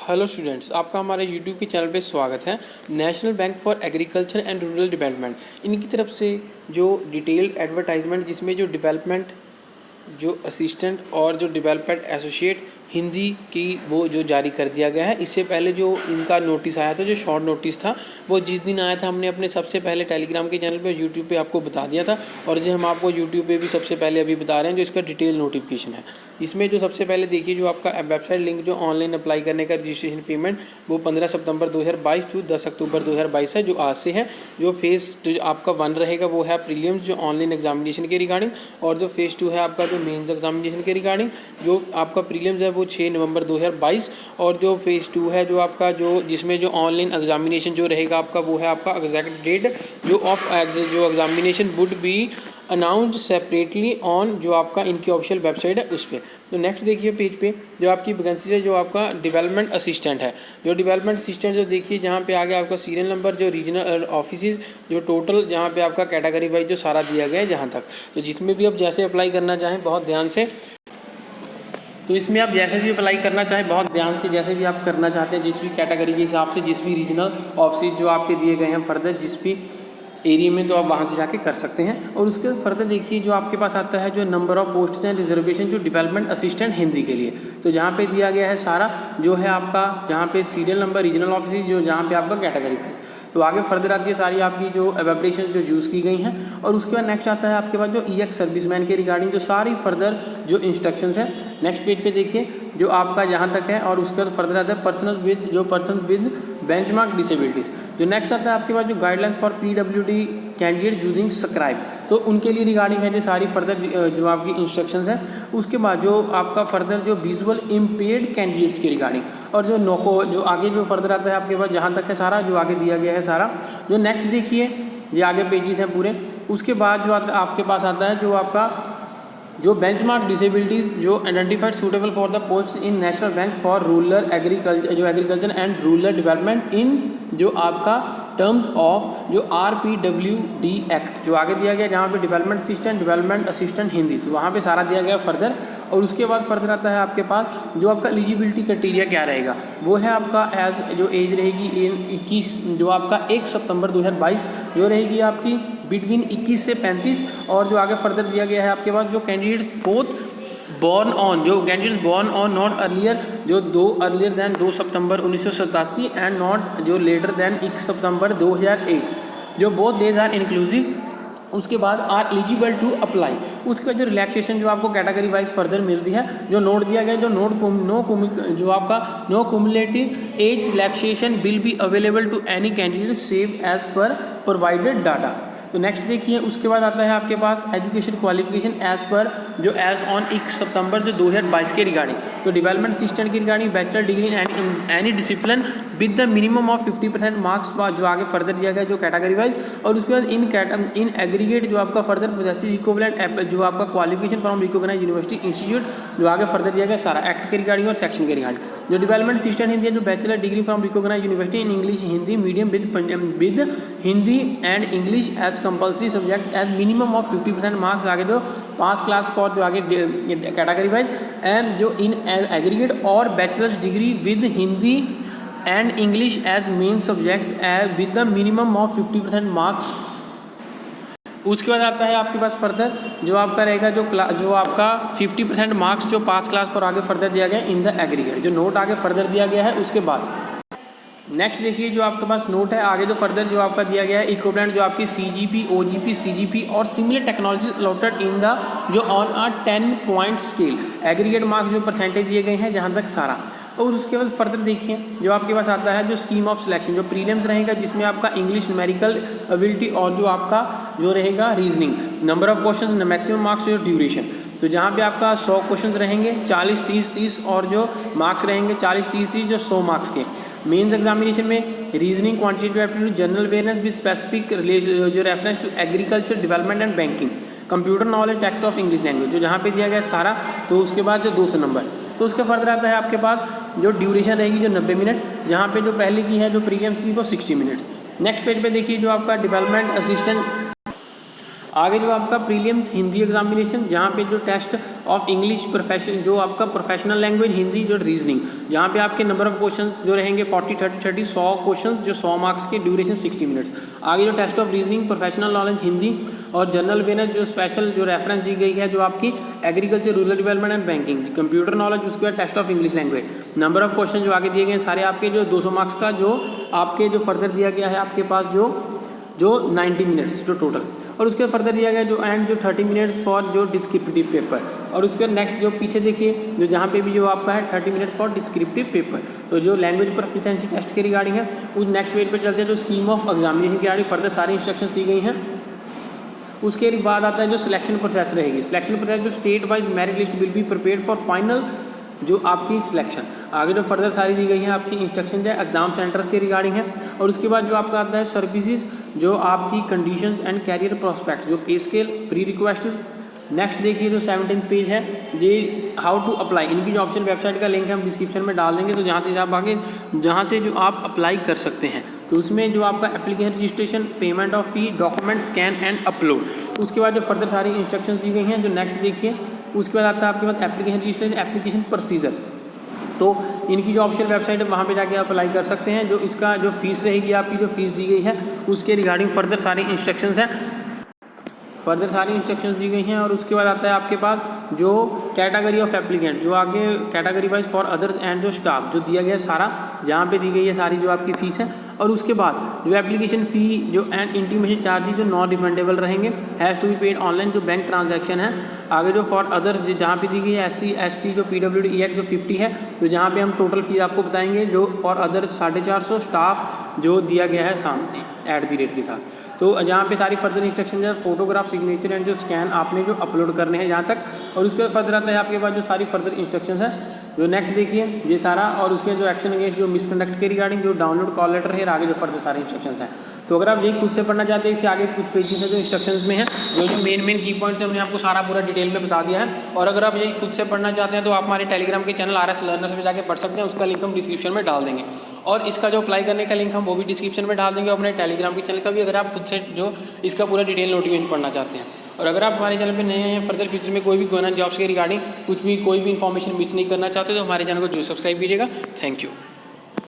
Hello students, आपका हमारे YouTube के चैनल पे स्वागत है। National bank for agriculture and rural development इनकी तरफ से जो डिटेल्ड एडवर्टाइजमेंट जिसमें जो डेवलपमेंट जो असिस्टेंट और जो डेवलपमेंट एसोसिएट हिंदी की वो जो जारी कर दिया गया है। इससे पहले जो इनका नोटिस आया था, जो शॉर्ट नोटिस था, वो जिस दिन आया था हमने अपने सबसे पहले टेलीग्राम के चैनल पे यूट्यूब पे आपको बता दिया था, और जो हम आपको यूट्यूब पे भी सबसे पहले अभी बता रहे हैं जो इसका डिटेल नोटिफिकेशन है। इसमें जो सबसे पहले देखिए, जो आपका वेबसाइट लिंक जो ऑनलाइन अप्लाई करने का रजिस्ट्रेशन पेमेंट वो 15 सितंबर 2022 टू 10 अक्टूबर 2022 है, जो आज से है। जो फेज़ जो आपका 1 रहेगा वो है प्रीलिम्स जो ऑनलाइन एग्जामिनेशन के रिगार्डिंग, और जो फेज़ 2 है आपका जो मेंस एग्जामिनेशन के रिगार्डिंग। जो आपका प्रीलिम्स है वो 6 नवंबर 2022, और जो फेज़ 2 है जो आपका जो जिसमें जो ऑनलाइन एग्जामिनेशन जो रहेगा आपका वो है आपका एग्जैक्ट डेट जो जो examination would be announced separately on जो आपका इनकी ऑफिशियल वेबसाइट है उस पर। तो नेक्स्ट देखिए पेज पे जो आपकी वैकेंसी है, जो आपका डेवलपमेंट असिस्टेंट है। जो डेवलपमेंट असिस्टेंट जो देखिए जहाँ पे आगे आपका सीरियल नंबर जो रीजनल ऑफिस जो टोटल जहाँ पे आपका कैटेगरी वाइज जो सारा दिया गया है जहाँ तक, तो जिसमें भी आप जैसे अप्लाई करना चाहें बहुत ध्यान से, तो इसमें आप जैसे भी अप्लाई करना चाहें बहुत ध्यान से, जैसे भी आप करना चाहते हैं जिस भी कैटेगरी के हिसाब से, जिस भी रीजनल ऑफिस जो आपके दिए गए हैं फर्दर जिस भी एरिया में, तो आप वहाँ से जाके कर सकते हैं। और उसके फर्दर देखिए जो आपके पास आता है जो नंबर ऑफ पोस्ट हैं रिजर्वेशन जो डेवलपमेंट असिस्टेंट हिंदी के लिए, तो जहाँ पे दिया गया है सारा जो है आपका जहाँ पे सीरियल नंबर रीजनल ऑफिस जो जहाँ पे आपका कैटेगरी है, तो आगे फर्दर आती है सारी आपकी जो एप्लीकेशन जो यूज़ की गई हैं। और उसके बाद नेक्स्ट आता है आपके पास जो EX सर्विसमैन के रिगार्डिंग जो सारी फर्दर जो इंस्ट्रक्शंस हैं। नेक्स्ट पेज पे देखिए जो आपका जहाँ तक है, और उसके बाद फर्दर आता है पर्सन विद बेंचमार्क डिसेबिलिटीज़। जो नेक्स्ट आता है आपके पास जो guidelines for PWD candidate using scribe, तो उनके लिए रिगार्डिंग है जो सारी फर्दर जो आपकी इंस्ट्रक्शंस हैं। उसके बाद जो आपका फर्दर जो विजुअल इम्पेयर्ड कैंडिडेट्स की रिगार्डिंग, और जो नोको जो आगे जो फर्दर आता है आपके पास जहाँ तक है सारा जो आगे दिया गया है सारा। जो नेक्स्ट देखिए ये आगे पेजेस हैं पूरे। उसके बाद जो आपके पास आता है जो आपका जो बेंचमार्क डिसेबिलिटीज़ जो identified suitable for the post in national bank for rural agriculture and rural development in जो आपका टर्म्स ऑफ जो RPWD एक्ट जो आगे दिया गया जहाँ पे डेवलपमेंट असिस्टेंट हिंदी, तो वहाँ पे सारा दिया गया फर्दर। और उसके बाद फर्दर आता है आपके पास जो आपका एलिजिबिलिटी क्राइटेरिया क्या रहेगा, वो है आपका एज जो एज रहेगी 21 जो आपका 1 सितंबर 2022 जो रहेगी आपकी बिटवीन 21 से 35। और जो आगे फर्दर दिया गया है आपके पास जो कैंडिडेट्स बोथ बॉर्न ऑन जो candidates born on not earlier जो 2 सितंबर 1987 एंड नॉट जो लेटर देन 1 सितंबर 2001 जो बोथ डेज आर इंक्लूसिव। उसके बाद आर एलिजिबल टू अप्लाई। उसके बाद जो रिलैक्सेशन जो आपको कैटेगरी वाइज फर्दर मिलती है, जो नोट दिया गया जो जो आपका no cumulative age relaxation will be available to any candidate save as per provided data. तो नेक्स्ट देखिए उसके बाद आता है आपके पास एजुकेशन क्वालिफिकेशन एज पर जो एज ऑन 1 सितंबर जो 2022 के रिगार्डिंग, तो डेवलपमेंट असिस्टेंट की regarding bachelor degree in any discipline with the minimum of 50% marks जो आगे फर्दर दिया गया जो कैटेगरी वाइज। और उसके बाद इन एग्रीगेट जो आपका फर्दर पोजेसिव इक्विवेलेंट जो आपका qualification from recognised university institute जो आगे फर्दर दिया गया सारा एक्ट के रिगार्डिंग और सेक्शन के रिगार्डिंग। जो डेवलपमेंट असिस्टेंट हिंदी जो bachelor degree from recognised university in English Hindi medium with Hindi and English as compulsory subject as minimum of 50% marks आगे दो पास क्लास फॉर जो आगे कैटेगरी वाइज, एंड जो इन एग्रीगेट और bachelors degree with Hindi and English as main subjects as with the minimum of 50% marks. उसके बाद आता है आपके पास फर्दर जो आपका रहेगा जो आपका 50% मार्क्स जो पास क्लास फॉर आगे फर्दर दिया गया इन द एग्रीगेट, जो नोट आगे फर्दर दिया गया है। उसके बाद नेक्स्ट देखिए जो आपके पास नोट है आगे जो फर्दर जो आपका दिया गया है इक्विवेलेंट जो आपकी CGP OGP CGP और similar technology allotted in the जो on a 10 point scale aggregate marks जो परसेंटेज दिए गए हैं जहाँ तक सारा। और उसके बाद फर्दर देखिए जो आपके पास आता है जो स्कीम ऑफ सिलेक्शन जो प्रीलिम्स रहेगा जिसमें आपका इंग्लिश न्यूमेरिकल एबिलिटी और जो आपका जो रहेगा reasoning number of question maximum marks और ड्यूरेशन, तो जहाँ पे आपका 100 क्वेश्चन रहेंगे 40 30 30 और जो मार्क्स रहेंगे 40 30 30 जो 100 मार्क्स के। मेंस एग्जामिनेशन में reasoning quantitative aptitude general awareness with specific जो reference to agriculture development and banking computer knowledge text of English language जो जहाँ पे दिया गया सारा। तो उसके बाद जो 200 नंबर, तो उसके फर्दर आता है आपके पास जो ड्यूरेशन रहेगी जो 90 मिनट, जहाँ पे जो पहले की है जो प्रीलिम्स की वो 60 मिनट्स। नेक्स्ट पेज पे देखिए जो आपका डेवलपमेंट असिस्टेंट आगे जो आपका प्रीलिम्स हिंदी एग्जामिनेशन, जहाँ पे जो टेस्ट ऑफ इंग्लिश प्रोफेशन, जो आपका प्रोफेशनल लैंग्वेज हिंदी, जो रीजनिंग, जहाँ पे आपके नंबर ऑफ क्वेश्चंस जो रहेंगे 40 30 30 100 क्वेश्चंस, जो 100 मार्क्स के, ड्यूरेशन 60 मिनट्स। आगे जो test of reasoning, professional knowledge Hindi और जनरल अवेयरनेस, जो स्पेशल जो रेफरेंस दी गई है, जो आपकी agriculture, rural development and banking, computer knowledge, उसके बाद test of English language. Number of question जो आगे दिए गए हैं सारे आपके जो 200 मार्क्स का, जो आपके जो फर्दर दिया गया है आपके पास जो 90 मिनट्स जो टोटल, और उसके फर्दर दिया गया जो एंड जो 30 मिनट्स फॉर जो डिस्क्रिप्टिव पेपर, और उसके नेक्स्ट जो पीछे देखिए जो जहाँ पे भी जो आपका है 30 मिनट्स फॉर डिस्क्रिप्टिव पेपर। तो जो लैंग्वेज प्रोफिशिएंसी टेस्ट के रिगार्डिंग है, उस नेक्स्ट पेज पर चलते हैं जो स्कीम ऑफ एग्जामिनेशन के रिगार्डिंग फर्दर सारी इंस्ट्रक्शंस दी गई हैं। उसके बाद आता है जो सिलेक्शन प्रोसेस रहेगी। सिलेक्शन प्रोसेस जो state wise merit list will be prepared for final जो आपकी सिलेक्शन। आगे जो फर्दर सारी दी गई हैं आपकी इंस्ट्रक्शन है एग्जाम सेंटर्स के रिगार्डिंग है। और उसके बाद जो आपका आता है सर्विसेज, जो आपकी कंडीशंस एंड कैरियर प्रोस्पेक्ट्स, जो पे स्केल, प्री रिक्वेस्ट। नेक्स्ट देखिए जो 17th पेज है, ये हाउ टू अप्लाई, इनकी जो ऑप्शन वेबसाइट का लिंक हम डिस्क्रिप्शन में डाल देंगे, तो जहाँ से आप आगे जहाँ से जो आप अप्लाई कर सकते हैं। तो उसमें जो आपका application registration, payment of fee, document scan and upload. उसके बाद जो फर्दर सारी इंस्ट्रक्शंस दी गई हैं जो नेक्स्ट देखिए। उसके बाद आता है आपके पास एप्लीकेशन रजिस्ट्रेशन, एप्लीकेशन प्रोसीजर। तो इनकी जो ऑफिशियल वेबसाइट है वहाँ पे जाके आप अप्लाई कर सकते हैं। जो इसका जो फीस रहेगी आपकी, जो फीस दी गई है उसके रिगार्डिंग फर्दर सारी इंस्ट्रक्शंस हैं, फर्दर सारी इंस्ट्रक्शंस दी गई हैं। और उसके बाद आता है आपके पास जो कैटेगरी ऑफ एप्लीकेंट, जो आगे category wise for others and जो स्टाफ जो दिया गया है सारा, जहाँ पे दी गई है सारी जो आपकी फ़ीस है। और उसके बाद जो एप्लीकेशन फ़ी जो एंड इंटीमेशन चार्जेस जो नॉन रिफंडेबल रहेंगे, has to be paid online, जो बैंक ट्रांजैक्शन है। आगे जो फॉर अदर्स जहाँ पे दी गई है SC ST जो PWD EX जो 50 है, तो जहाँ पे हम टोटल फीस आपको बताएंगे। जो फॉर अदर्स 450, स्टाफ जो दिया गया है सामने @ के साथ। तो जहाँ पे सारी फर्दर इंस्ट्रक्शन है, फोटोग्राफ, सिग्नेचर एंड जो स्कैन आपने जो अपलोड करने हैं जहाँ तक। और उसके बाद फर्दर आता है आपके पास जो सारी फर्दर इंस्ट्रक्शन है जो नेक्स्ट देखिए ये सारा। और उसके जो एक्शन अगेंस्ट जो मिसकंडक्ट के रिगार्डिंग जो डाउनलोड कॉल लेटर है, आगे जो फर्दर सारे इंस्ट्रक्शंस हैं। तो अगर आप यही खुद से पढ़ना चाहते हैं, इससे आगे कुछ पेजेस है जो इंस्ट्रक्शंस में है, जो मेन की पॉइंट्स है हमने आपको सारा पूरा डिटेल में बता दिया है। और अगर आप यही खुद से पढ़ना चाहते हैं तो आप हमारे टेलीग्राम के चैनल RS लर्नर्स में जाकर पढ़ सकते हैं, उसका लिंक हम डिस्क्रिप्शन में डाल देंगे। और इसका जो अप्लाई करने का लिंक हम वो भी डिस्क्रिप्शन में डाल देंगे, अपने टेलीग्राम के चैनल का भी, अगर आप खुद से जो इसका पूरा डिटेल नोटिफिकेशन पढ़ना चाहते हैं। और अगर आप हमारे चैनल पे नए हैं, फर्दर फ्यूचर में कोई भी गवर्नमेंट जॉब्स के रिगार्डिंग कुछ भी कोई भी इन्फॉर्मेशन मिस नहीं करना चाहते, तो हमारे चैनल को जरूर सब्सक्राइब कीजिएगा। Thank you.